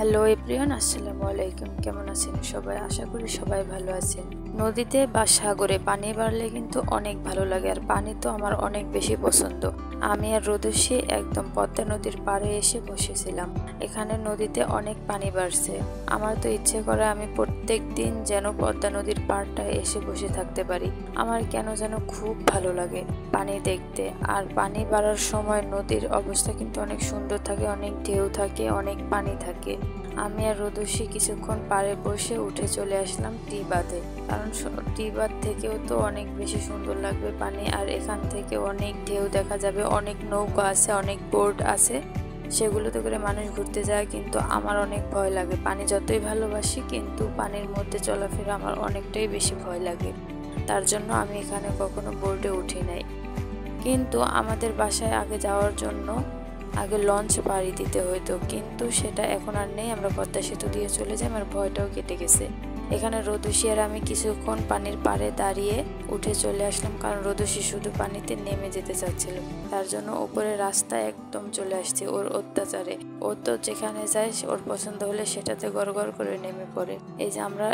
Hello everyone, আসসালামু আলাইকুম। কেমন আছেন সবাই? আশা করি সবাই ভালো আছেন। নদীতে বা সাগরে পানি বাড়লে কিন্তু অনেক ভালো লাগে, আর পানি তো আমার অনেক বেশি পছন্দ। আমি আর রোদস্যি একদম পদ্মা নদীর পাড়ে এসে বসেছিলাম। এখানে নদীতে অনেক পানি বাড়ছে। আমার তো ইচ্ছে করে আমি প্রত্যেক দিন যেন পদ্মা নদীর পাড়টায় এসে বসে থাকতে পারি। আমার কেন যেন খুব ভালো লাগে পানি দেখতে। আর পানি বাড়ার সময় নদীর অবস্থা কিন্তু অনেক সুন্দর থাকে, অনেক ঢেউ থাকে, অনেক পানি থাকে। আমি আর রোদস্যি কিছুক্ষণ পাড়ে বসে উঠে চলে আসলাম টি বাঁধে, কারণ টি বাঁধ থেকেও তো অনেক বেশি সুন্দর লাগবে পানি। আর এখান থেকে অনেক ঢেউ দেখা যাবে, অনেক নৌকা আছে, অনেক বোট আছে, সেগুলোতে করে মানুষ ঘুরতে যায়। কিন্তু আমার অনেক ভয় লাগে, পানি যতই ভালোবাসি কিন্তু পানির মধ্যে চলাফেরা আমার অনেকটাই বেশি ভয় লাগে। তার জন্য আমি এখানে কখনো বোর্ডে উঠি নাই। কিন্তু আমাদের বাসায় আগে যাওয়ার জন্য আগে লঞ্চ পাড়ি দিতে হইতো, কিন্তু সেটা এখন আর নেই। আমরা পদ্মা সেতু দিয়ে চলে যাই, আমার ভয়টাও কেটে গেছে। এখানে রোদস্যি আর আমি কিছুক্ষণ পানির পাড়ে দাঁড়িয়ে উঠে চলে আসলাম, কারণ রোদস্যি শুধু পানিতে নেমে যেতে চাচ্ছিল। তার জন্য উপরে রাস্তায় একদম চলে আসছে ওর অত্যাচারে। ও তো যেখানে যায় ওর পছন্দ হলে সেটাতে গড়গড় করে নেমে পড়ে। এই যে আমরা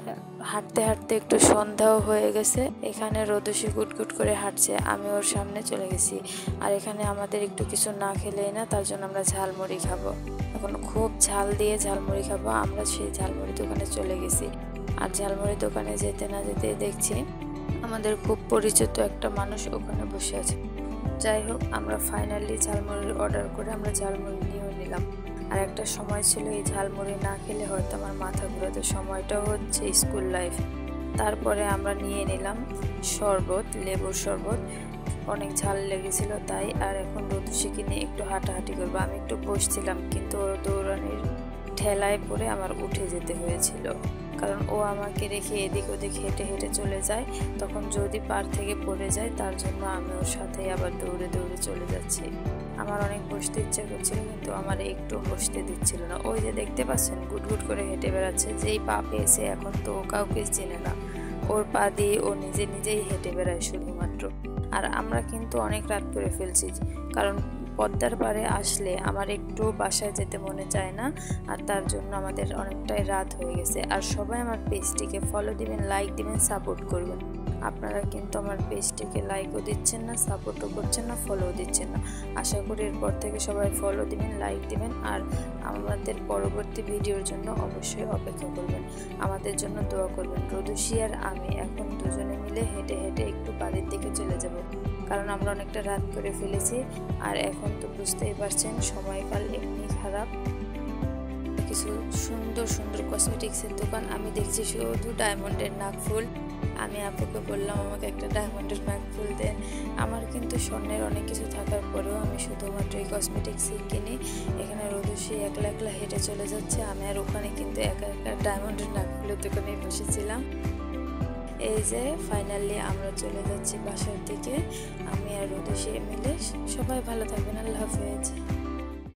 হাঁটতে হাঁটতে একটু সন্ধ্যাও হয়ে গেছে। এখানে রোদস্যি গুটগুট করে হাঁটছে, আমি ওর সামনে চলে গেছি। আর এখানে আমাদের একটু কিছু না খেলেই না, তার জন্য আমরা ঝালমুড়ি খাবো। এখন খুব ঝাল দিয়ে ঝালমুড়ি খাবো। আমরা সেই ঝালমুড়ি দোকানে চলে গেছি। আর ঝালমুড়ি দোকানে যেতে না যেতে দেখছি আমাদের খুব পরিচিত একটা মানুষ ওখানে বসে আছে। যাই হোক, আমরা ফাইনালি ঝালমুড়ি অর্ডার করে আমরা ঝালমুড়ি নিয়েও নিলাম। আর একটা সময় ছিল এই ঝালমুড়ি না খেলে হয়তো আমার মাথা ঘুরাতো। সময়টাও হচ্ছে স্কুল লাইফ। তারপরে আমরা নিয়ে নিলাম শরবত, লেবুর শরবত। অনেক ঝাল লেগেছিল তাই। আর এখন রোদস্যিকে নিয়ে একটু হাঁটাহাঁটি করবো। আমি একটু বসছিলাম, কিন্তু ওর দৌড়ানির ঠেলায় পড়ে আমার উঠে যেতে হয়েছিল, কারণ ও আমাকে রেখে এদিক ওদিক হেঁটে হেঁটে চলে যায়। তখন যদি পাড় থেকে পড়ে যায়, তার জন্য আমি ওর সাথে আবার দৌড়ে দৌড়ে চলে যাচ্ছি। আমার অনেক বসতে ইচ্ছে করছিল, কিন্তু আমার একটু বসতে দিচ্ছিল না। ওই যে দেখতে পাচ্ছেন গুটগুট করে হেঁটে বেড়াচ্ছে। যেই পা পেয়েছে এখন তো ও কাউকে চেনে না, ওর পা দিয়ে ও নিজে নিজেই হেঁটে বেড়ায় শুধুমাত্র। আর আমরা কিন্তু অনেক রাত করে ফেলছি, কারণ পদ্মার পাড়ে আসলে আমার একটু বাসায় যেতে মনে চায় না। আর তার জন্য আমাদের অনেকটাই রাত হয়ে গেছে। আর সবাই আমার পেজটিকে ফলো দিবেন, লাইক দিবেন, সাপোর্ট করবেন। আপনারা কিন্তু আমার পেজটিকে লাইকও দিচ্ছেন না, সাপোর্টও করছেন না, ফলোও দিচ্ছেন না। আশা করি এরপর থেকে সবাই ফলো দিবেন, লাইক দিবেন, আর আমাদের পরবর্তী ভিডিওর জন্য অবশ্যই অপেক্ষা করবেন। আমাদের জন্য দোয়া করবেন। রোদস্যি আর আমি এখন দুজনে মিলে হেঁটে হেঁটে একটু বাড়ির দিকে চলে যাব, কারণ আমরা অনেকটা রাত করে ফেলেছি। আর এখন তো বুঝতেই পারছেন সময়কাল এমনি খারাপ। কিছু সুন্দর সুন্দর কসমেটিক্সের দোকান আমি দেখছি, শুধু ডায়মন্ডের নাকফুল। আমি আপুকে বললাম আমাকে একটা ডায়মন্ডের নাকফুল দেন। আমার কিন্তু স্বর্ণের অনেক কিছু থাকার পরেও আমি শুধুমাত্র এই কসমেটিক্সই কিনি। এখানে রোদস্যি একলা একলা হেঁটে চলে যাচ্ছে, আমি আর ওখানে কিন্তু একা একা ডায়মন্ডের নাকফুলের দোকানে বসেছিলাম। এই যে ফাইনালি আমরা চলে যাচ্ছি বাসার দিকে, আমি আর রোদস্যি মিলে। সবাই ভালো থাকবেন, আল্লাহ হাফেজ।